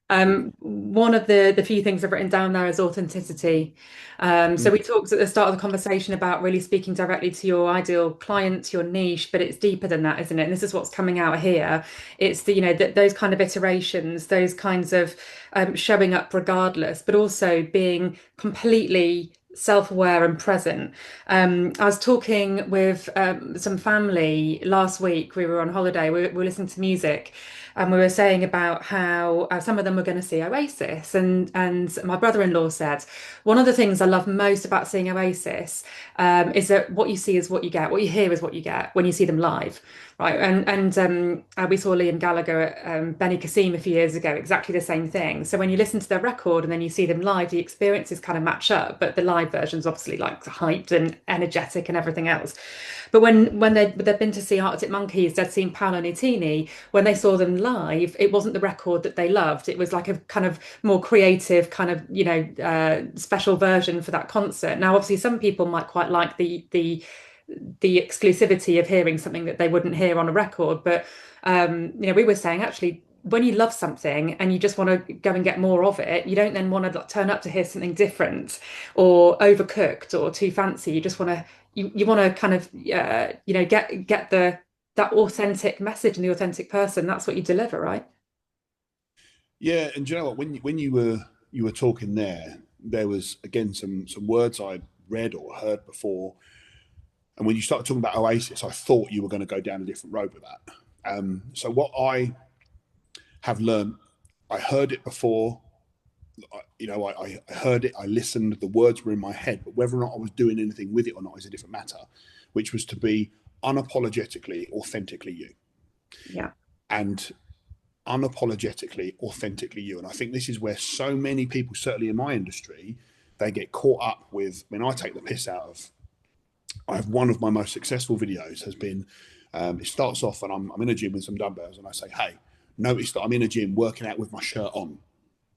One of the few things I've written down there is authenticity. So we Mm. talked at the start of the conversation about really speaking directly to your ideal client, your niche, but it's deeper than that, isn't it? And this is what's coming out here. It's the, those kind of iterations, those kinds of showing up regardless, but also being completely self-aware and present. I was talking with some family last week. We were on holiday. We were listening to music, and we were saying about how some of them were going to see Oasis, and my brother-in-law said one of the things I love most about seeing Oasis is that what you see is what you get, what you hear is what you get when you see them live, right? And we saw Liam Gallagher at Benny Cassim a few years ago, exactly the same thing. So when you listen to their record and then you see them live, the experiences kind of match up, but the live version's obviously like hyped and energetic and everything else. But when they'd been to see Arctic Monkeys, they'd seen Paolo Nutini. When they saw them live, it wasn't the record that they loved. It was like a kind of more creative, kind of special version for that concert. Now, obviously, some people might quite like the exclusivity of hearing something that they wouldn't hear on a record. But we were saying actually, when you love something and you just want to go and get more of it, you don't then want to turn up to hear something different or overcooked or too fancy. You just want to you want to kind of get the that authentic message and the authentic person. That's what you deliver, right? Yeah, and do you know what? When you were talking there, there was again some words I'd read or heard before, and when you started talking about Oasis, I thought you were going to go down a different road with that. So what I have learned, I heard it before. I heard it, I listened, the words were in my head, but whether or not I was doing anything with it or not is a different matter, which was to be unapologetically, authentically you. Yeah. And unapologetically, authentically you. And I think this is where so many people, certainly in my industry, they get caught up with. I mean, I take the piss out of. I have one of my most successful videos has been. It starts off and I'm in a gym with some dumbbells and I say, "Hey, notice that I'm in a gym working out with my shirt on."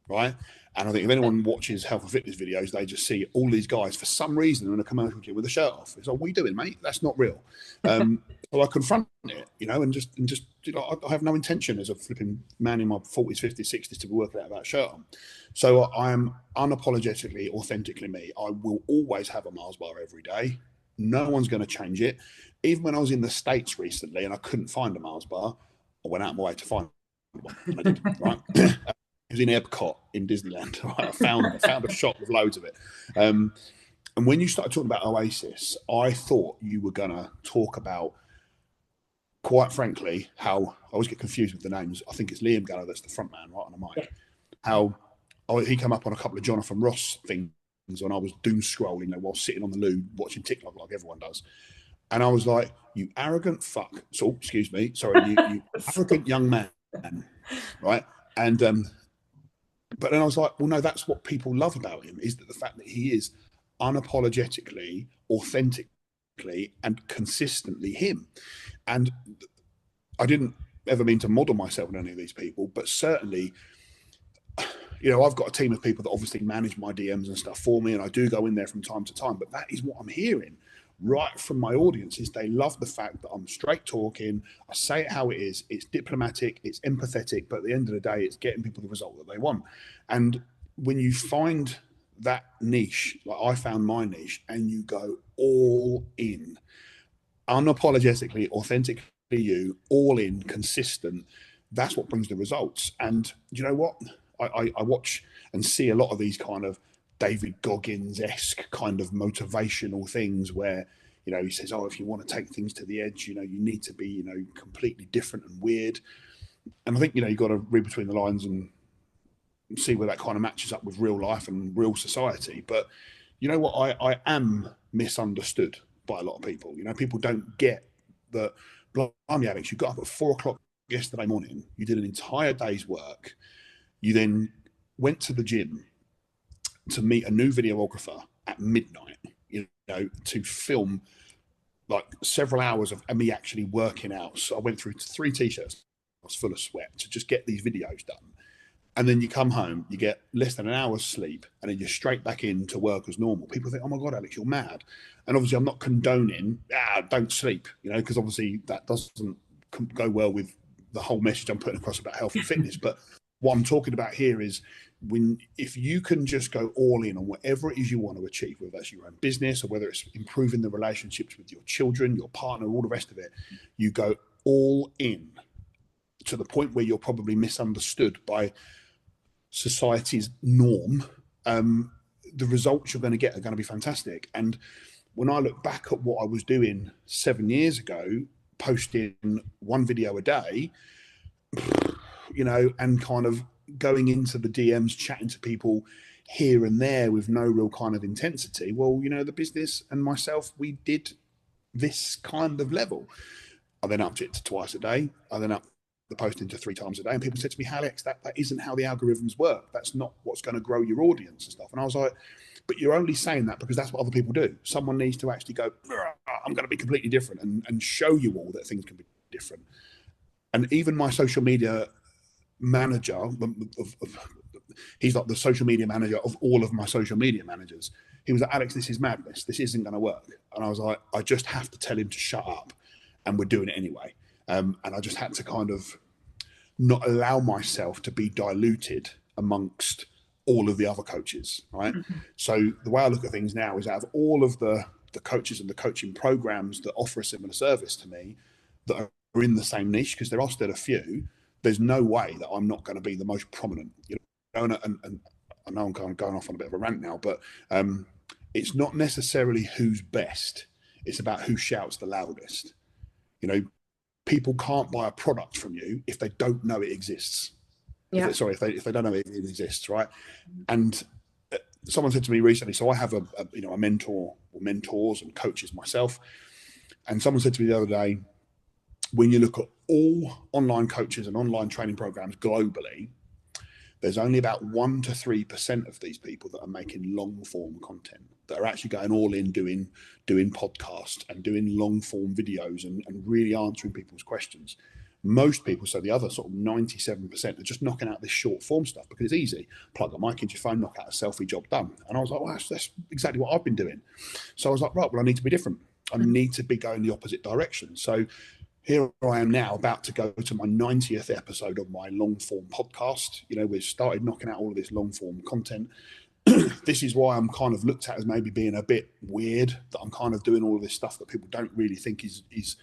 Right? And I think if anyone watches health and fitness videos, they just see all these guys for some reason are in a commercial gym with a shirt off. It's like, what are you doing, mate? That's not real. So I confront it, and just I have no intention as a flipping man in my 40s, 50s, 60s to be working out that shirt on. So I am unapologetically, authentically me. I will always have a Mars bar every day. No one's going to change it. Even when I was in the States recently and I couldn't find a Mars bar, I went out of my way to find one, and I did. Right. It was in Epcot in Disneyland. Right? I found a shop with loads of it. Um, and when you started talking about Oasis, I thought you were gonna talk about, quite frankly, how I always get confused with the names. I think it's Liam Gallagher that's the front man, right on the Yeah. mic. How he came up on a couple of Jonathan Ross things when I was doom scrolling while sitting on the loo watching TikTok like everyone does. And I was like, "You arrogant fuck!" So, excuse me, sorry, you arrogant young man, right? And but then I was like, well, no, that's what people love about him is that the fact that he is unapologetically, authentically, and consistently him. And I didn't ever mean to model myself on any of these people, but certainly, I've got a team of people that obviously manage my DMs and stuff for me, and I do go in there from time to time. But that is what I'm hearing right from my audience is they love the fact that I'm straight talking. I say it how it is. It's diplomatic, it's empathetic, but at the end of the day, it's getting people the result that they want. And when you find that niche, like I found my niche, and you go all in, unapologetically, authentically you, all in, consistent, that's what brings the results. And you know what? I watch and see a lot of these kind of David Goggins esque kind of motivational things where, he says, oh, if you want to take things to the edge, you need to be, completely different and weird. And I think, you've got to read between the lines and see where that kind of matches up with real life and real society. But you know what? I am misunderstood by a lot of people. People don't get that, blimey, Alex, you got up at 4 o'clock yesterday morning, you did an entire day's work, you then went to the gym to meet a new videographer at midnight, to film like several hours of me actually working out. So I went through 3 t-shirts. I was full of sweat to just get these videos done. And then you come home, you get less than an hour's sleep, and then you're straight back into work as normal. People think, oh my God, Alex, you're mad. And obviously, I'm not condoning, don't sleep, because obviously that doesn't go well with the whole message I'm putting across about health and fitness. But what I'm talking about here is if you can just go all in on whatever it is you want to achieve, whether that's your own business or whether it's improving the relationships with your children, your partner, all the rest of it, you go all in to the point where you're probably misunderstood by society's norm. The results you're going to get are going to be fantastic. And when I look back at what I was doing 7 years ago, posting one video a day, and kind of going into the DMs, chatting to people here and there with no real kind of intensity. Well, the business and myself, we did this kind of level. I then upped it to twice a day. I then upped the posting to 3 times a day. And people said to me, Alex, that isn't how the algorithms work. That's not what's going to grow your audience and stuff. And I was like, but you're only saying that because that's what other people do. Someone needs to actually go, I'm going to be completely different and show you all that things can be different. And even my social media manager, he's like the social media manager of all of my social media managers. He was like, Alex, this is madness. This isn't going to work. And I was like, I just have to tell him to shut up. And we're doing it anyway. And I just had to kind of not allow myself to be diluted amongst all of the other coaches, right? Mm-hmm. So the way I look at things now is out of all of the coaches and the coaching programs that offer a similar service to me that are in the same niche, because there are still a few, there's no way that I'm not going to be the most prominent. And I know I'm kind of going off on a bit of a rant now, but it's not necessarily who's best. It's about who shouts the loudest. People can't buy a product from you if they don't know it exists. Yeah. If they don't know it exists, right? And someone said to me recently, so I have a mentor or mentors and coaches myself, and someone said to me the other day, when you look at all online coaches and online training programs globally, there's only about 1 to 3% of these people that are making long form content, that are actually going all in doing podcasts and doing long form videos and really answering people's questions. Most people, so the other sort of 97%, are just knocking out this short form stuff because it's easy. Plug a mic into your phone, knock out a selfie, job done. And I was like, well, that's exactly what I've been doing. So I was like, right, well, I need to be different. I need to be going the opposite direction. So here I am now, about to go to my 90th episode of my long form podcast. We've started knocking out all of this long form content. This is why I'm kind of looked at as maybe being a bit weird, that I'm kind of doing all of this stuff that people don't really think is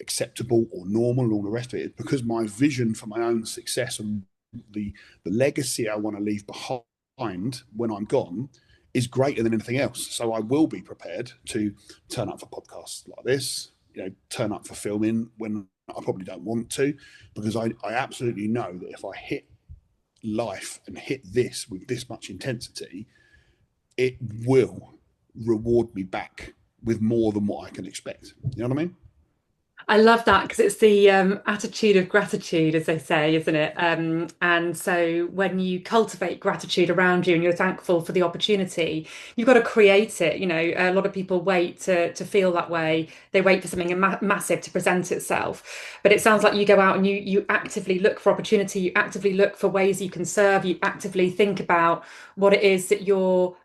acceptable or normal and all the rest of it. It's because my vision for my own success and the legacy I want to leave behind when I'm gone is greater than anything else. So I will be prepared to turn up for podcasts like this, turn up for filming when I probably don't want to, because I absolutely know that if I hit life and hit this with this much intensity, it will reward me back with more than what I can expect. You know what I mean? I love that, because it's the attitude of gratitude, as they say, isn't it? And so when you cultivate gratitude around you and you're thankful for the opportunity, you've got to create it. A lot of people wait to feel that way. They wait for something massive to present itself. But it sounds like you go out and you actively look for opportunity. You actively look for ways you can serve. You actively think about what it is that you're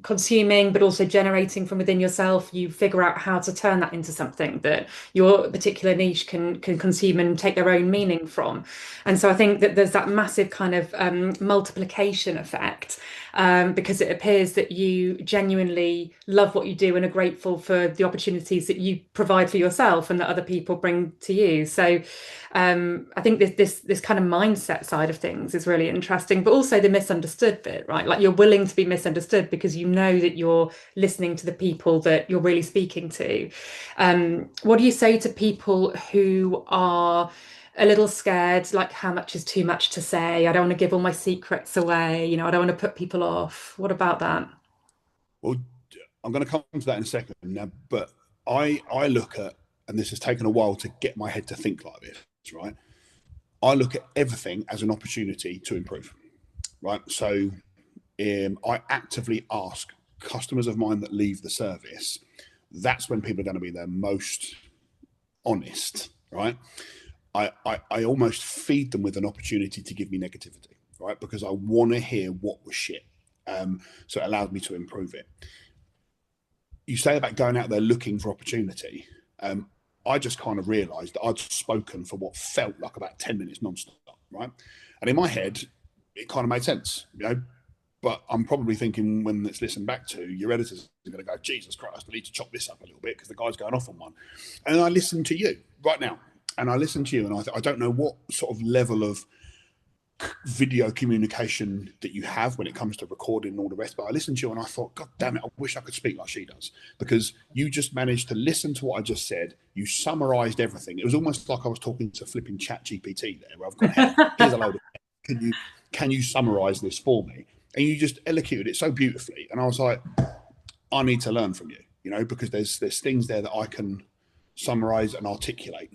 consuming, but also generating from within yourself. You figure out how to turn that into something that your particular niche can consume and take their own meaning from. And so I think that there's that massive kind of multiplication effect, because it appears that you genuinely love what you do and are grateful for the opportunities that you provide for yourself and that other people bring to you. So I think this kind of mindset side of things is really interesting, but also the misunderstood bit, right? Like, you're willing to be misunderstood because you know that you're listening to the people that you're really speaking to. What do you say to people who are a little scared, like, how much is too much to say? I don't want to give all my secrets away. I don't want to put people off. What about that? Well, I'm going to come to that in a second now, but I look at, and this has taken a while to get my head to think like this, right? I look at everything as an opportunity to improve, right? So I actively ask customers of mine that leave the service, that's when people are going to be their most honest, right? I almost feed them with an opportunity to give me negativity, right? Because I want to hear what was shit. So it allows me to improve it. You say about going out there looking for opportunity. I just kind of realised that I'd spoken for what felt like about 10 minutes non-stop. right? And in my head, it kind of made sense, you know. But I'm probably thinking when it's listened back to, your editors are going to go, Jesus Christ, I need to chop this up a little bit because the guy's going off on one. And I listen to you right now, and I listen to you, and I don't know what sort of level of video communication that you have when it comes to recording and all the rest. But I listened to you and I thought, God damn it, I wish I could speak like she does, because you just managed to listen to what I just said. You summarized everything. It was almost like I was talking to flipping chat GPT there, where I've gone, hey, here's a load of, can you summarize this for me? And you just elocuted it so beautifully. And I was like, I need to learn from you, you know, because there's things there that I can summarize and articulate.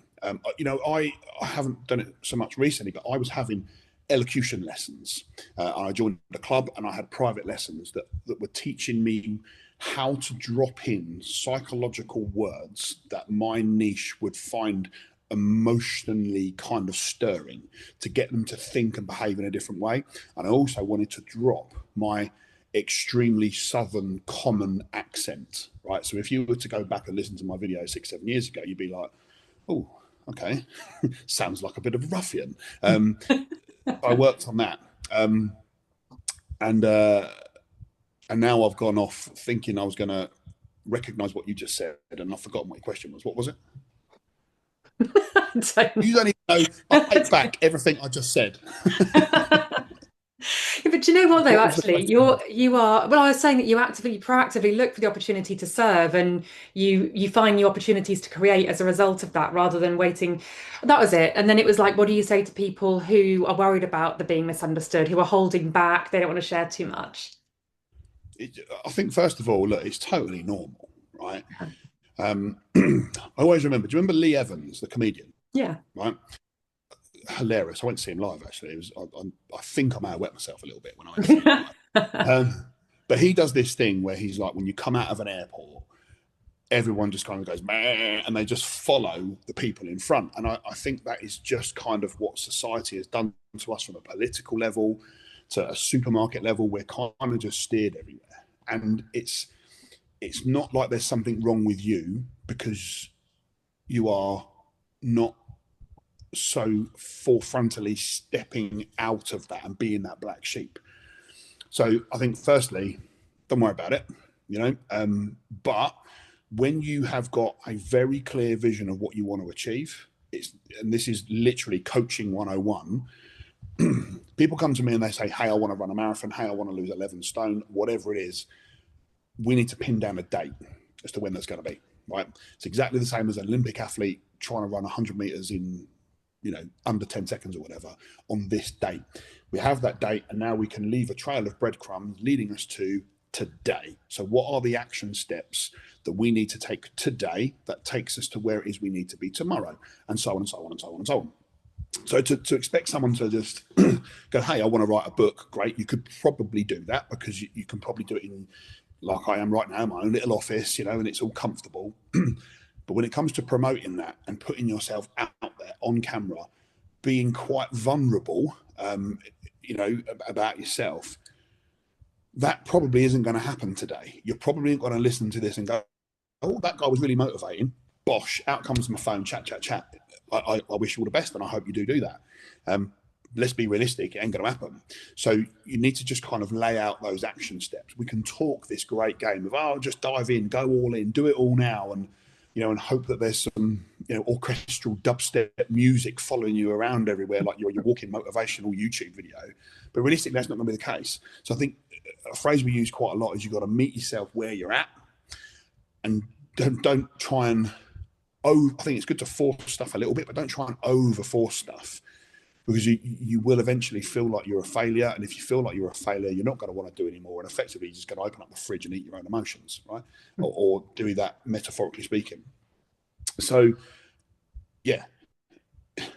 You know, I haven't done it so much recently, but I was having elocution lessons. I joined the club and I had private lessons that were teaching me how to drop in psychological words that my niche would find emotionally kind of stirring, to get them to think and behave in a different way. And I also wanted to drop my extremely southern common accent, right? So if you were to go back and listen to my video 6-7 years ago, you'd be like, oh, okay, sounds like a bit of a ruffian. I worked on that, and now I've gone off thinking I was going to recognise what you just said, and I've forgotten what your question was. What was it? You don't even know. I take back everything I just said. Yeah, but do you know what though? What was the Actually, question? you are. Well, I was saying that you proactively look for the opportunity to serve, and you find new opportunities to create as a result of that, rather than waiting. That was it. And then it was like, what do you say to people who are worried about the being misunderstood, who are holding back, they don't want to share too much? I think first of all, look, it's totally normal, right? I always remember. Do you remember Lee Evans, the comedian? Yeah. Right, hilarious. I went to see him live actually. It was. I think I may have wet myself a little bit when I went to see him live. But he does this thing where he's like, when you come out of an airport, everyone just kind of goes, meh, and they just follow the people in front. And I think that is just kind of what society has done to us from a political level to a supermarket level. We're kind of just steered everywhere. And it's not like there's something wrong with you because you are not so forefrontally stepping out of that and being that black sheep. So I think firstly, don't worry about it, you know. But when you have got a very clear vision of what you want to achieve, and this is literally coaching 101. People come to me and they say, hey, I want to run a marathon, hey, I want to lose 11 stone, whatever it is. We need to pin down a date as to when that's going to be, right? It's exactly the same as an Olympic athlete trying to run 100 meters in, under 10 seconds or whatever on this date. We have that date, and now we can leave a trail of breadcrumbs leading us to today. So what are the action steps that we need to take today that takes us to where it is we need to be tomorrow, and so on and so on and so on and so on. So to expect someone to just go, hey, I want to write a book, great. You could probably do that because you can probably do it in, like I am right now, my own little office, and it's all comfortable. But when it comes to promoting that and putting yourself out there on camera, being quite vulnerable, about yourself, that probably isn't going to happen today. You're probably going to listen to this and go, oh, that guy was really motivating. Bosh, out comes my phone, chat, chat, chat. I wish you all the best, and I hope you do that. Let's be realistic, it ain't going to happen. So you need to just kind of lay out those action steps. We can talk this great game of, just dive in, go all in, do it all now, and hope that there's some, orchestral dubstep music following you around everywhere, like you're walking motivational YouTube video. But realistically, that's not going to be the case. So I think a phrase we use quite a lot is you've got to meet yourself where you're at, and don't try and, I think it's good to force stuff a little bit, but don't try and over force stuff, because you will eventually feel like you're a failure. And if you feel like you're a failure, you're not going to want to do anymore. And effectively, you're just going to open up the fridge and eat your own emotions, right? Or do that metaphorically speaking. So, yeah,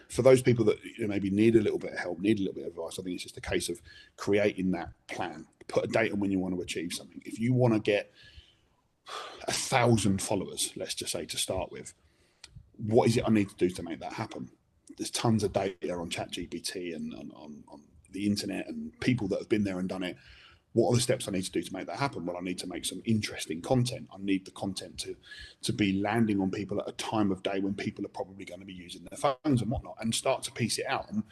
for those people that maybe need a little bit of help, need a little bit of advice, I think it's just a case of creating that plan. Put a date on when you want to achieve something. If you want to get 1,000 followers, let's just say, to start with, what is it I need to do to make that happen? There's tons of data on ChatGPT and on the internet, and people that have been there and done it. What are the steps I need to do to make that happen? Well, I need to make some interesting content. I need the content to be landing on people at a time of day when people are probably going to be using their phones and whatnot, and start to piece it out. And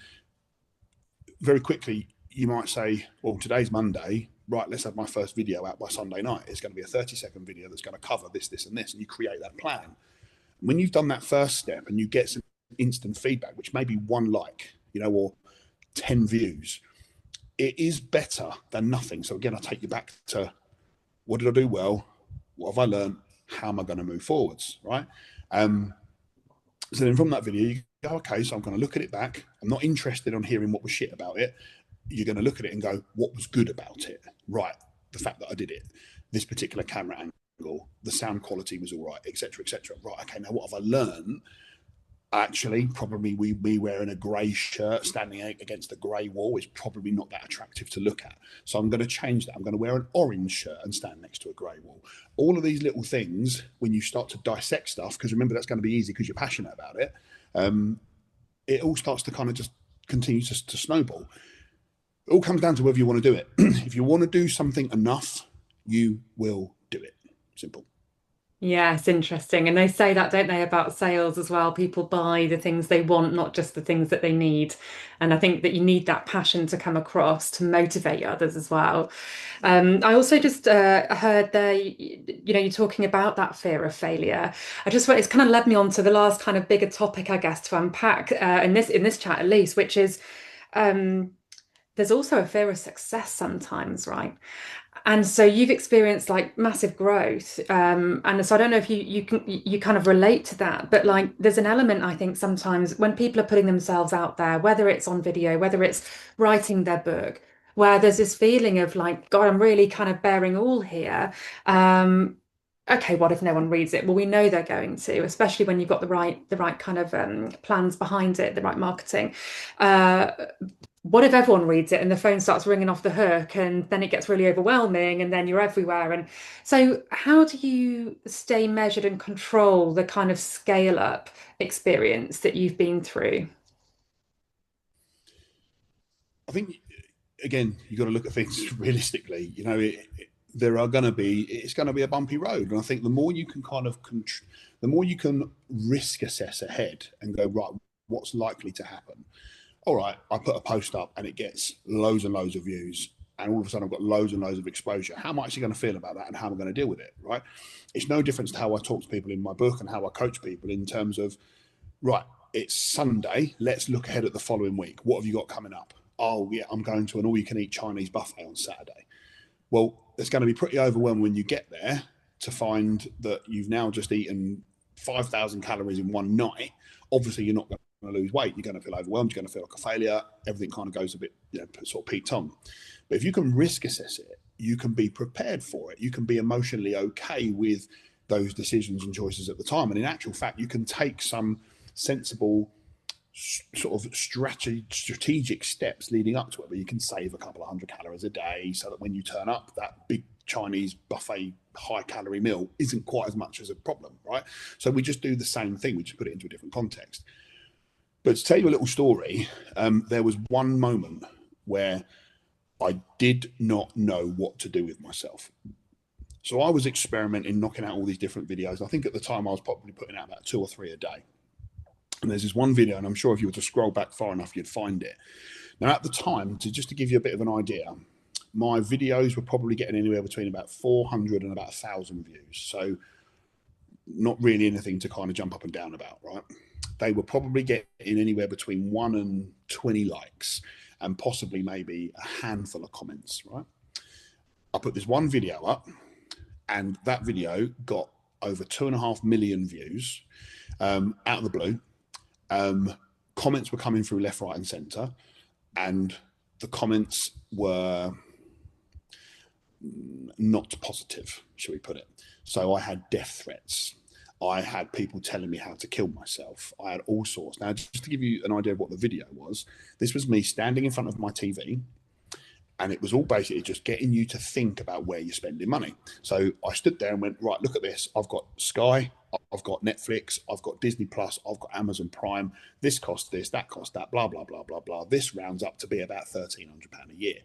very quickly, you might say, well, today's Monday, right, let's have my first video out by Sunday night. It's going to be a 30-second video that's going to cover this, this, and this. And you create that plan. When you've done that first step and you get some instant feedback, which may be one like, or 10 views, it is better than nothing. So again, I take you back to, what did I do well? What have I learned? How am I going to move forwards, right? So then from that video, you go, okay, so I'm going to look at it back. I'm not interested on hearing what was shit about it. You're going to look at it and go, what was good about it? Right, the fact that I did it, this particular camera angle, the sound quality was all right, etc., etc. Right, okay, now what have I learned? Actually, probably me wearing a grey shirt standing against a grey wall is probably not that attractive to look at. So I'm going to change that. I'm going to wear an orange shirt and stand next to a grey wall. All of these little things, when you start to dissect stuff, because remember, that's going to be easy because you're passionate about it, it all starts to kind of just continue to snowball. It all comes down to whether you want to do it. If you want to do something enough, you will do it. Simple. Yeah, it's interesting. And they say that, don't they, about sales as well? People buy the things they want, not just the things that they need. And I think that you need that passion to come across to motivate others as well. I also just heard there, you're talking about that fear of failure. It's kind of led me on to the last kind of bigger topic, I guess, to unpack in this chat at least, which is um, there's also a fear of success sometimes, right? And so you've experienced like massive growth, and so I don't know if you kind of relate to that, but like there's an element I think sometimes when people are putting themselves out there, whether it's on video, whether it's writing their book, where there's this feeling of like, God, I'm really kind of bearing all here. Okay, what if no one reads it? Well, we know they're going to, especially when you've got the right kind of plans behind it, the right marketing. Uh, what if everyone reads it and the phone starts ringing off the hook and then it gets really overwhelming and then you're everywhere? And so, how do you stay measured and control the kind of scale up experience that you've been through? I think, again, you've got to look at things realistically. There are going to be, it's going to be a bumpy road. And I think the more you can the more you can risk assess ahead and go, right, what's likely to happen? All right, I put a post up and it gets loads and loads of views, and all of a sudden I've got loads and loads of exposure. How am I actually going to feel about that, and how am I going to deal with it? Right? It's no different to how I talk to people in my book and how I coach people in terms of, right, it's Sunday. Let's look ahead at the following week. What have you got coming up? Oh yeah, I'm going to an all-you-can-eat Chinese buffet on Saturday. Well, it's going to be pretty overwhelming when you get there to find that you've now just eaten 5,000 calories in one night. Obviously, you're not going to lose weight. You're going to feel overwhelmed. You're going to feel like a failure. Everything kind of goes a bit, sort of peaked on. But if you can risk assess it, you can be prepared for it. You can be emotionally okay with those decisions and choices at the time. And in actual fact, you can take some sensible sort of strategic steps leading up to it, where you can save a couple of hundred calories a day so that when you turn up, that big Chinese buffet high calorie meal isn't quite as much as a problem, right? So we just do the same thing, we just put it into a different context. But to tell you a little story, there was one moment where I did not know what to do with myself. So I was experimenting, knocking out all these different videos. I think at the time I was probably putting out about 2 or 3 a day. And there's this one video, and I'm sure if you were to scroll back far enough, you'd find it. Now, at the time, just to give you a bit of an idea, my videos were probably getting anywhere between about 400 and about 1,000 views. So not really anything to kind of jump up and down about, right? They were probably getting anywhere between 1 and 20 likes and possibly maybe a handful of comments, right? I put this one video up, and that video got over 2.5 million views out of the blue. Comments were coming through left, right, and centre, and the comments were not positive, shall we put it. So I had death threats. I had people telling me how to kill myself. I had all sorts. Now, just to give you an idea of what the video was, this was me standing in front of my TV, and it was all basically just getting you to think about where you're spending money. So I stood there and went, right, look at this. I've got Sky, I've got Netflix, I've got Disney Plus, I've got Amazon Prime. This costs this, that costs that, blah, blah, blah, blah, blah. This rounds up to be about £1,300 a year.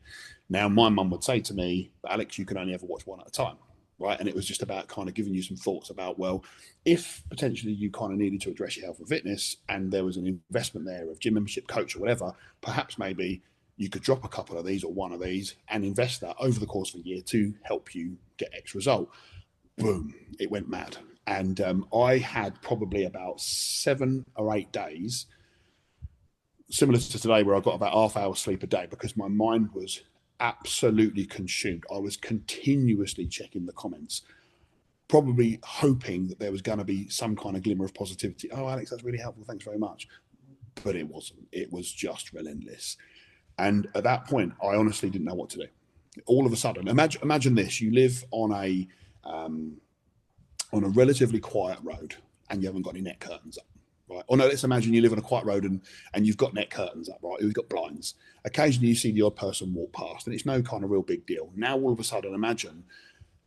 Now, my mum would say to me, Alex, you can only ever watch one at a time, right? And it was just about kind of giving you some thoughts about, well, if potentially you kind of needed to address your health and fitness and there was an investment there of gym membership, coach or whatever, perhaps maybe you could drop a couple of these or one of these and invest that over the course of a year to help you get X result. Boom, it went mad. And I had probably about 7 or 8 days, similar to today, where I got about half hour sleep a day because my mind was absolutely consumed. I was continuously checking the comments, probably hoping that there was going to be some kind of glimmer of positivity. Oh, Alex, that's really helpful. Thanks very much. But it wasn't. It was just relentless. And at that point, I honestly didn't know what to do. All of a sudden, imagine this: you live on a relatively quiet road, and you haven't got any net curtains up, right? Or no, let's imagine you live on a quiet road and you've got net curtains up, right? You've got blinds. Occasionally, you see the odd person walk past, and it's no kind of real big deal. Now, all of a sudden, imagine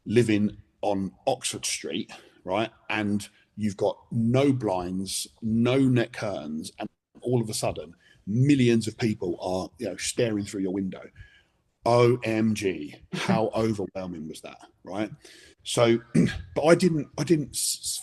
living on Oxford Street, right? And you've got no blinds, no net curtains, and all of a sudden, millions of people are, staring through your window. OMG, how overwhelming was that, right? So, but I didn't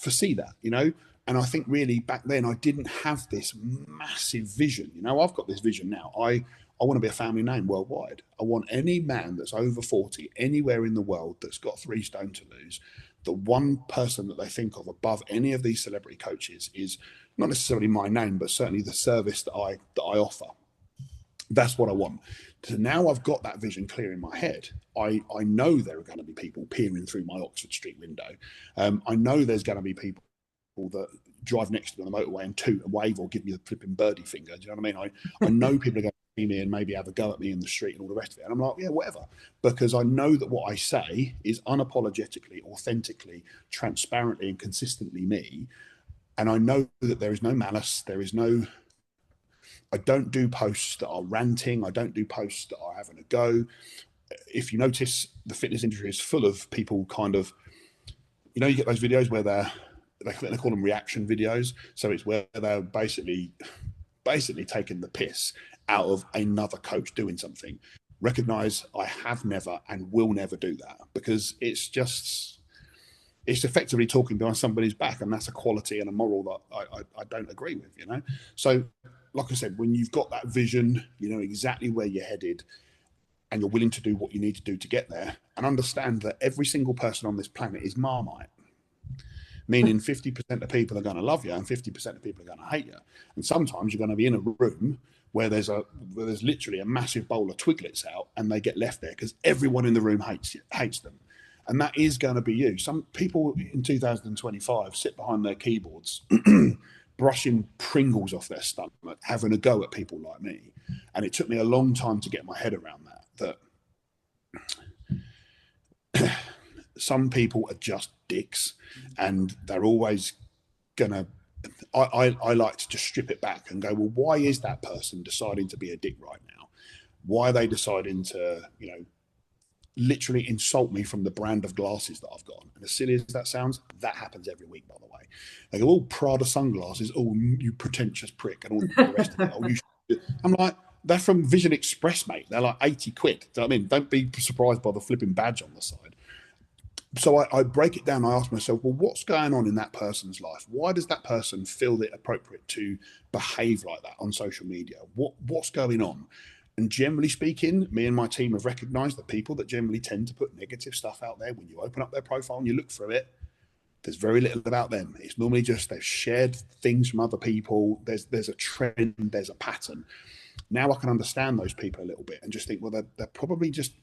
foresee that, and I think really back then I didn't have this massive vision. I've got this vision now. I want to be a family name worldwide. I want any man that's over 40 anywhere in the world that's got 3 stone to lose. The one person that they think of above any of these celebrity coaches is not necessarily my name, but certainly the service that I offer. That's what I want. So now I've got that vision clear in my head. I know there are going to be people peering through my Oxford Street window. I know there's going to be people that drive next to me on the motorway and toot and wave or give me the flipping birdie finger. Do you know what I mean? I know people are going to see me and maybe have a go at me in the street and all the rest of it. And I'm like, yeah, whatever. Because I know that what I say is unapologetically, authentically, transparently, and consistently me. And I know that there is no malice. I don't do posts that are ranting. I don't do posts that are having a go. If you notice, the fitness industry is full of people kind of, you get those videos where they call them reaction videos. So it's where they're basically taking the piss out of another coach doing something. Recognize I have never and will never do that, because it's effectively talking behind somebody's back, and that's a quality and a moral that I don't agree with, So, like I said, when you've got that vision, you know exactly where you're headed, and you're willing to do what you need to do to get there, and understand that every single person on this planet is Marmite, meaning 50% of people are going to love you and 50% of people are going to hate you. And sometimes you're going to be in a room where there's literally a massive bowl of Twiglets out, and they get left there because everyone in the room hates them. And that is going to be you. Some people in 2025 sit behind their keyboards, brushing Pringles off their stomach, having a go at people like me. And it took me a long time to get my head around that some people are just dicks, and they're always going to... I like to just strip it back and go, well, why is that person deciding to be a dick right now? Why are they deciding to, literally insult me from the brand of glasses that I've got on? And as silly as that sounds, that happens every week, by the way. They go, oh, Prada sunglasses, oh, you pretentious prick, and all the rest of it. Oh, you should. I'm like, they're from Vision Express, mate. They're like 80 quid. Do you know what I mean? Don't be surprised by the flipping badge on the side. So I break it down. I ask myself, well, what's going on in that person's life? Why does that person feel it appropriate to behave like that on social media? What's going on? And generally speaking, me and my team have recognized that people that generally tend to put negative stuff out there, when you open up their profile and you look through it, there's very little about them. It's normally just they've shared things from other people. There's a trend, there's a pattern. Now I can understand those people a little bit and just think, well, they're probably just,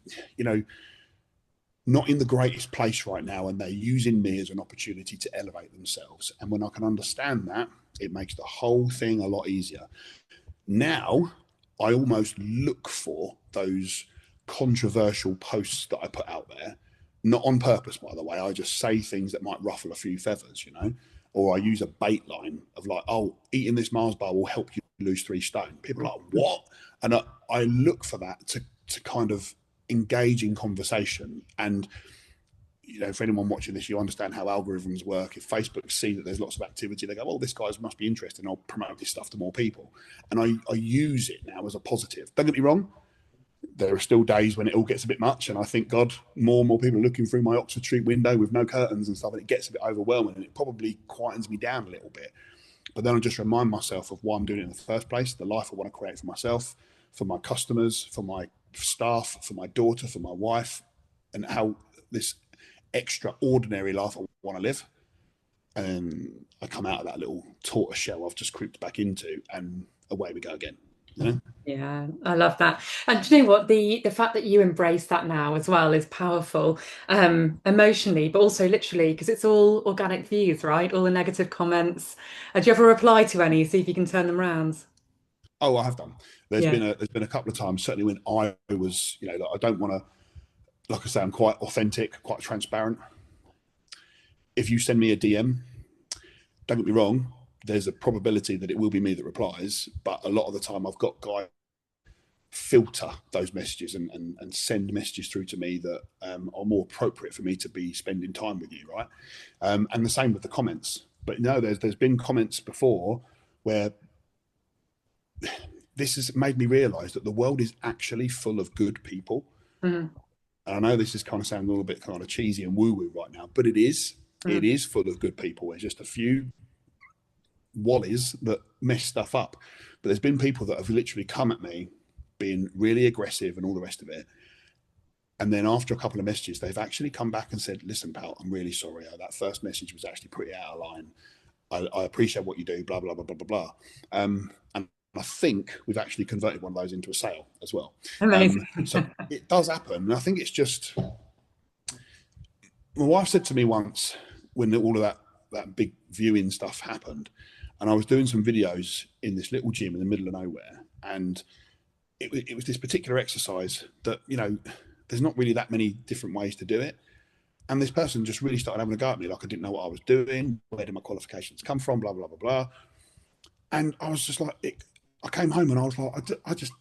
not in the greatest place right now, and they're using me as an opportunity to elevate themselves. And when I can understand that, it makes the whole thing a lot easier. Now, I almost look for those controversial posts that I put out there, not on purpose, by the way. I just say things that might ruffle a few feathers, or I use a bait line of like, oh, eating this Mars bar will help you lose 3 stone. People are like, what? And I look for that to kind of engage in conversation. And for anyone watching this, you understand how algorithms work. If Facebook see that there's lots of activity, they go, oh, this guy must be interesting, I'll promote this stuff to more people. And I use it now as a positive. Don't get me wrong, there are still days when it all gets a bit much, and I think, God, more and more people are looking through my Oxford Street window with no curtains and stuff, and it gets a bit overwhelming, and it probably quietens me down a little bit. But then I just remind myself of why I'm doing it in the first place, the life I want to create for myself, for my customers, for my staff, for my daughter, for my wife, and how this extraordinary life I want to live. And I come out of that little tortoise shell I've just creeped back into, and away we go again. You know? Yeah, I love that. And do you know what? The fact that you embrace that now as well is powerful, emotionally, but also literally, because it's all organic views, right? All the negative comments. Do you ever reply to any, see if you can turn them around? Oh, I have done. Yeah. There's been a couple of times, certainly when I was, like, I don't want to, like I say, I'm quite authentic, quite transparent. If you send me a DM, don't get me wrong, there's a probability that it will be me that replies, but a lot of the time I've got guys filter those messages and send messages through to me that are more appropriate for me to be spending time with you, right? And the same with the comments. But no, there's been comments before where this has made me realize that the world is actually full of good people. Mm, And I know this is kind of sounding a little bit kind of cheesy and woo-woo right now, but it is. It mm. is full of good people. There's just a few wallies that mess stuff up. But there's been people that have literally come at me being really aggressive and all the rest of it. And then after a couple of messages, they've actually come back and said, listen, pal, I'm really sorry. That first message was actually pretty out of line. I appreciate what you do, blah, blah, blah, blah, blah, blah. And I think we've actually converted one of those into a sale as well. Amazing. So it does happen. And I think it's just, my wife said to me once when all of that big viewing stuff happened, and I was doing some videos in this little gym in the middle of nowhere, and it was this particular exercise that, there's not really that many different ways to do it. And this person just really started having a go at me, like I didn't know what I was doing, where did my qualifications come from, blah, blah, blah, blah. And I was just like, I came home and I was like, I just,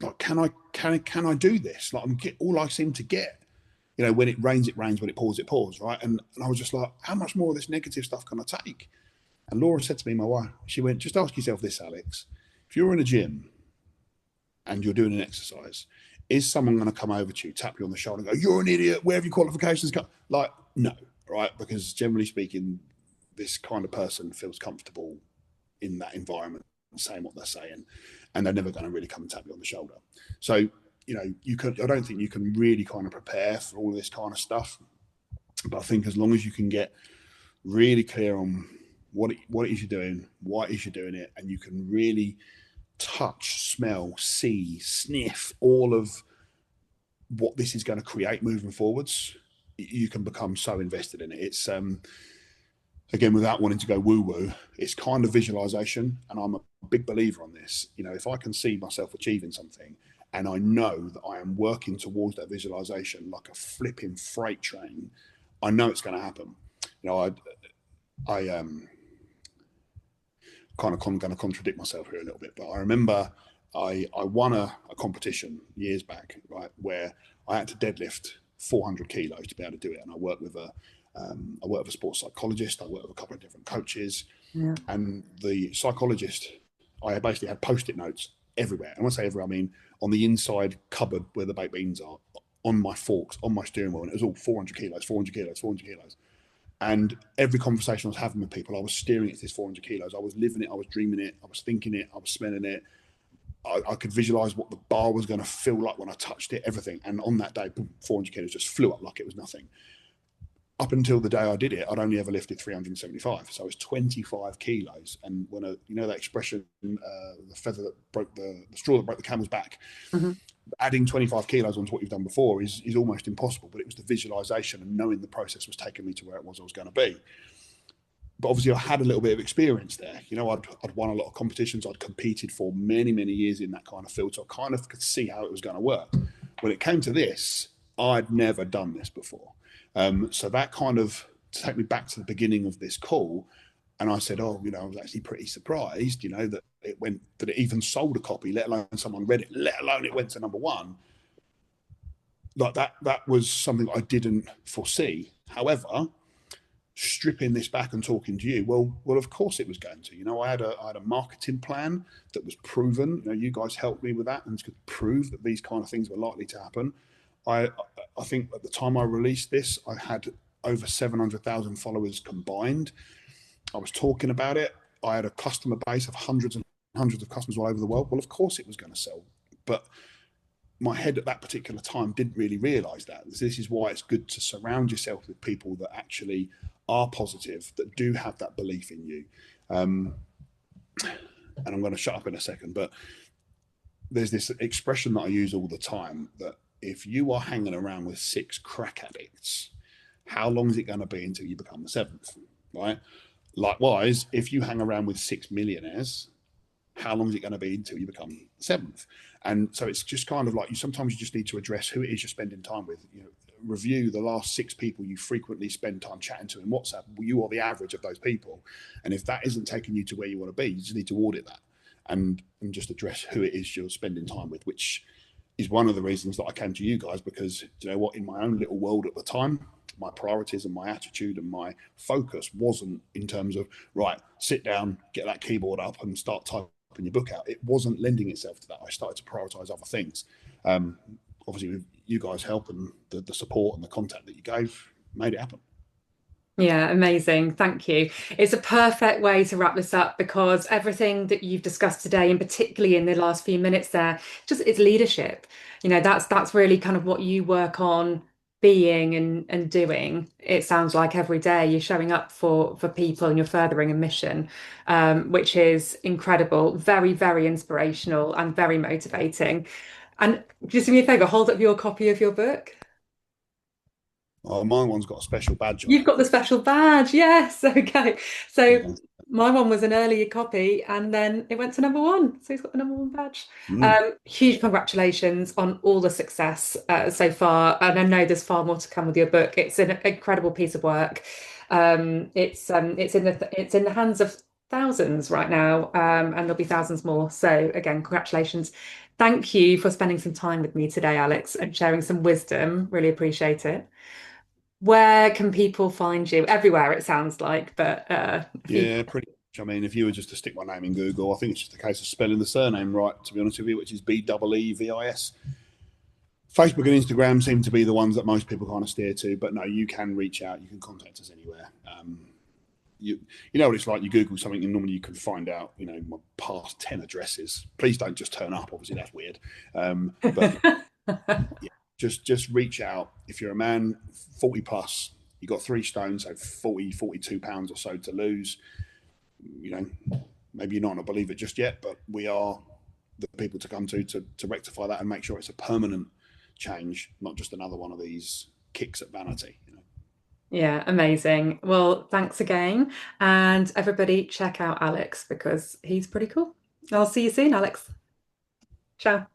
like, can I do this? Like, all I seem to get, when it rains, when it pours, right? And I was just like, how much more of this negative stuff can I take? And Laura said to me, my wife, she went, just ask yourself this, Alex. If you're in a gym and you're doing an exercise, is someone going to come over to you, tap you on the shoulder and go, you're an idiot, where have your qualifications come? Like, no, right? Because generally speaking, this kind of person feels comfortable in that environment, saying what they're saying, and they're never going to really come and tap you on the shoulder. So, I don't think you can really kind of prepare for all of this kind of stuff. But I think as long as you can get really clear on what it is you're doing, why it is you're doing it, and you can really touch, smell, see, sniff all of what this is going to create moving forwards, you can become so invested in it. It's again, without wanting to go woo woo, it's kind of visualization, and I'm a big believer on this. If I can see myself achieving something, and I know that I am working towards that visualization like a flipping freight train, I know it's going to happen. I kind of going to contradict myself here a little bit, but I remember I won a competition years back, right, where I had to deadlift 400 kilos to be able to do it, and I worked with a sports psychologist. I worked with a couple of different coaches, Yeah. and the psychologist, I basically had post-it notes everywhere. And when I say everywhere, I mean on the inside cupboard where the baked beans are, on my forks, on my steering wheel, and it was all 400 kilos, 400 kilos, 400 kilos. And every conversation I was having with people, I was steering at this 400 kilos. I was living it, I was dreaming it, I was thinking it, I was smelling it. I could visualize what the bar was going to feel like when I touched it, everything. And on that day, 400 kilos just flew up like it was nothing. Up until the day I did it, I'd only ever lifted 375. So it was 25 kilos. And when that expression, the feather that broke the straw that broke the camel's back, Mm-hmm. adding 25 kilos onto what you've done before is almost impossible. But it was the visualization and knowing the process was taking me to where it was I was going to be. But obviously I had a little bit of experience there. I'd won a lot of competitions. I'd competed for many, many years in that kind of field. So I kind of could see how it was going to work. When it came to this, I'd never done this before. So that kind of took me back to the beginning of this call. And I said, I was actually pretty surprised, that it even sold a copy, let alone someone read it, let alone it went to number one. Like that was something I didn't foresee. However, stripping this back and talking to you, well, of course it was going to. I had a marketing plan that was proven. You guys helped me with that and could prove that these kind of things were likely to happen. I think at the time I released this, I had over 700,000 followers combined. I was talking about it. I had a customer base of hundreds and hundreds of customers all over the world. Well, of course it was going to sell. But my head at that particular time didn't really realize that. This is why it's good to surround yourself with people that actually are positive, that do have that belief in you. And I'm going to shut up in a second, but there's this expression that I use all the time that if you are hanging around with six crack addicts, how long is it going to be until you become the seventh, right? Likewise, if you hang around with six millionaires, how long is it going to be until you become seventh? And so it's just kind of like sometimes you just need to address who it is you're spending time with. Review the last six people you frequently spend time chatting to in WhatsApp. You are the average of those people. And if that isn't taking you to where you want to be, you just need to audit that and just address who it is you're spending time with, which is one of the reasons that I came to you guys, because you know what, in my own little world at the time, my priorities and my attitude and my focus wasn't in terms of, right, sit down, get that keyboard up and start typing your book out. It wasn't lending itself to that. I started to prioritize other things. Obviously, with you guys' help and the support and the contact that you gave, made it happen. Yeah, amazing. Thank you. It's a perfect way to wrap this up because everything that you've discussed today, and particularly in the last few minutes there, just it's leadership. That's really kind of what you work on being and doing. It sounds like every day you're showing up for people and you're furthering a mission, which is incredible, very, very inspirational and very motivating. And just do me a favor, hold up your copy of your book. Oh, my one's got a special badge on You've it. got the special badge. Yes. Okay. So Yeah. my one was an earlier copy and then it went to number one. So he's got the number one badge. Mm. Huge congratulations on all the success so far. And I know there's far more to come with your book. It's an incredible piece of work. It's in the hands of thousands right now, and there'll be thousands more. So again, congratulations. Thank you for spending some time with me today, Alex, and sharing some wisdom. Really appreciate it. Where can people find you? Everywhere, it sounds like, but if you, Yeah, pretty much. I mean, if you were just to stick my name in Google, I think it's just a case of spelling the surname right, to be honest with you, which is Beevis. Facebook and Instagram seem to be the ones that most people kind of steer to, but no, you can reach out, you can contact us anywhere. You know what it's like. You Google something, and normally you can find out, my past 10 addresses. Please don't just turn up. Obviously, that's weird. But yeah, just reach out. If you're a man 40 plus, you got 3 stones, so 40, 42 pounds or so to lose. Maybe you're not going to believe it just yet, but we are the people to come to rectify that and make sure it's a permanent change, not just another one of these kicks at vanity. yeah, amazing. Well, thanks again. And everybody check out Alex because he's pretty cool. I'll see you soon, Alex. Ciao.